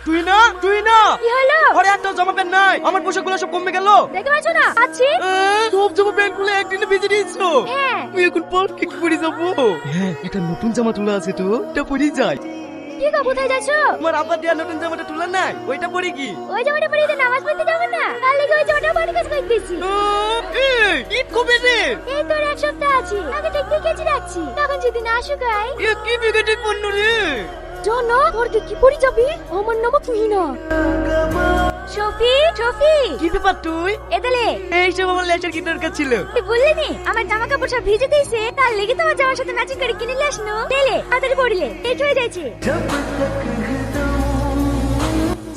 তুই না কি হলো? ঘরে একটা জামা প্যান্ট নাই, আমার পোশাকগুলো সব কমে গেল। দেখতে পাচ্ছ না? আছি। সব জামা প্যান্ট গুলো একদিনে ভিজে দিয়েছো। হ্যাঁ। তুই এখন পার্কে কি পরে যাবো? হ্যাঁ, একটা নতুন জামা তোলা আছে তো, এটা পরেই যাই। কি গো, কোথায় যাচ্ছ? আমার আব্বার দেওয়া নতুন জামাটা তোলা নাই, ওইটা পরে কি? ওই জামাটা পরে নামাজ পড়তে যাবো না? তার লেগে ওই জামাটা বাড়ি কাছে করে দিয়েছি। ঈদ কবে রে? এই তো এক সপ্তাহ আছে, আগে থেকে দেখেছি রাখছি, তখন যদি না শুকায়। কি বিগেটে পণ্য রে? জানো তোর কি পরে যাবি? আমার নাম তুহিনা। শফি, শফি, কি ব্যাপার তুই? এদালে এই সব আমার লেচার কি দরকার ছিল? তুই বললি নি আমার জামা কাপড় সব ভিজে দিয়েছে, তার লেগে তোমার জামার সাথে ম্যাচিং করে কিনে নিয়ে আসনো। তেলে তাড়াতাড়ি পড়লে লেট হয়ে যাচ্ছে।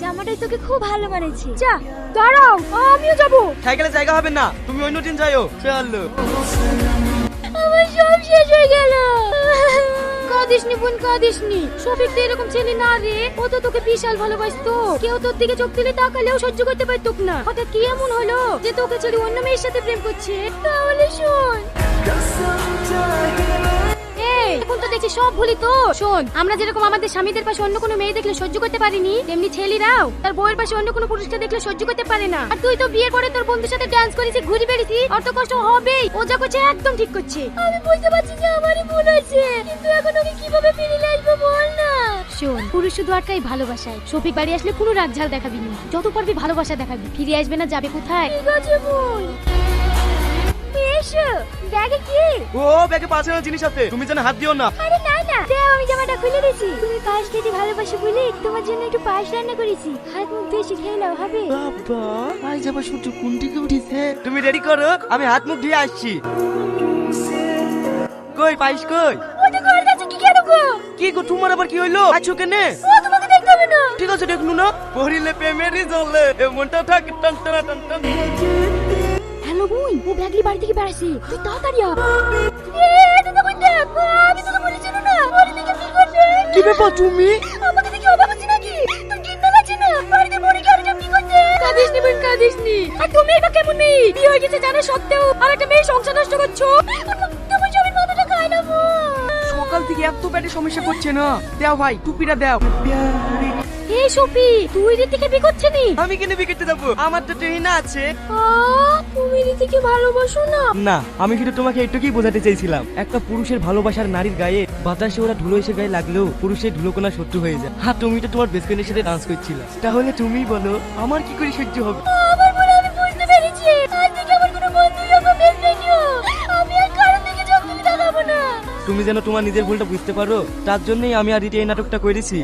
জামাটাই তোকে খুব ভালো মানেছে। যা দাঁড়াও, আমিও যাবো। সাইকেলে জায়গা হবে না, তুমি অন্য দিন যাইও। চলো। আমার সব শেষ হয়ে গেল। কাঁদিসনি বোন, কাঁদিসনি। শফিক তো এরকম ছেলে না রে, ও তো তোকে বিশাল ভালোবাসতো। কেউ তোর দিকে চোখ তুলে তাকালেও সহ্য করতে পারতো না। হঠাৎ কি এমন হলো যে তোকে ছেড়ে অন্য মেয়ের সাথে প্রেম করছে? তাহলে শোন, এই এখন তো দেখছি সব ভুলি তো। শোন, আমরা যেরকম আমাদের স্বামীদের পাশে অন্য কোনো মেয়ে দেখলে সহ্য করতে পারিনি, তেমনি ছেলেরাও তার বউয়ের পাশে অন্য কোনো পুরুষকে দেখলে সহ্য করতে পারে না। আর তুই তো বিয়ের পরে তোর বন্ধুর সাথে ডান্স করেছিস, ঘুরে বেড়েছিস, অত কষ্ট হবেই। ও যা করছে একদম ঠিক করছে। আমি বুঝতে পারছি যে আমারই ভুল আছে, কিন্তু এখন ওকে কিভাবে ফিরিয়ে আসবো বল না। শোন, পুরুষ শুধু আটকাই ভালোবাসায়। শফিক বাড়ি আসলে কোনো রাগ ঝাল দেখাবি না, যত পারবি ভালোবাসা দেখাবি। ফিরে আসবে না, যাবে কোথায়? ঠিক আছে বল। এসো, ব্যাগে কি? ও ব্যাগে 5,000 জিনিস আছে, তুমি যেন হাত দিও না। আরে না না, দেও, আমি জামাটা খুলে দিয়েছি। তুমি পায়েস খেতে ভালোবাসো বলে তোমার জন্য একটু পায়েস রান্না করেছি। হাত মুখ ধুয়ে খেয়ে নাও, হবে? বাবা, আজ আবার সূর্য কোন দিকে উঠেছে? তুমি রেডি করো, আমি হাত মুখ ধুয়ে আসছি। কই পাইস কই? ওটা ঘর কাছে কি কেন গো? কি গো, তোমার আবার কি হইলো? আছো কেনে? ও তোমাকে দেখতে হবে না। ঠিক আছে, দেখলু না? পড়িলে প্রেমেরই জ্বলে মনটা থাকে টান টান টান টান। হ্যালো বোন, ও ব্যাগলি বাড়ি থেকে বেড়াছে, তুই তাড়াতাড়ি আয়। এটা তো বন্ধু, আমি তোকে বলেছি না, বাড়ি থেকে কি করছে? কি ব্যাপার তুমি? আমাকে দেখে অবাক হচ্ছে নাকি? তুই চিন্তা লাগছে না, বাড়িতে মরে গেলে কি করছে? কাঁদিসনি বোন, কাঁদিসনি। আর তুমি এটা কেমন নেই? বিয়ে হয়ে গেছে জানা সত্ত্বেও আর একটা মেয়ে সংসার নষ্ট করছো। তোমার স্বামীর মাথাটা খায় না বোন। সকাল থেকে এত পেটে সমস্যা করছে না। দাও ভাই, টুপিটা দাও। এই শফি, তুই রীতিকে বিয়ে করছিস নি? আমি কেন বিকেটে যাবো? আমার তো ট্রেনা আছে। তুমি রীতিকে ভালোবাসো না? না, আমি শুধু তোমাকে একটুকুই বোঝাতে চাইছিলাম, একটা পুরুষের ভালোবাসার নারীর গায়ে বাতাসে ওরা ধুলো এসে গায়ে লাগলেও পুরুষের ধুলোকোনা শত্রু হয়ে যায়। হ্যাঁ, তুমি তো তোমার বেস্ট ফ্রেন্ডের সাথে ডান্স করছিলে, তাহলে তুমিই বলো আমার কি করে সহ্য হবে? আমার বলে আমি বুঝতে পেরেছি, আজ থেকে আমার কোনো বন্ধুই হবে বেস্ট ফ্রেন্ডও। আমি আর কারণ থেকে চোখ তুলে তাকাবো না। তুমি যেন তোমার নিজের ভুলটা বুঝতে পারো, তার জন্যই আমি আর এই নাটকটা করেছি।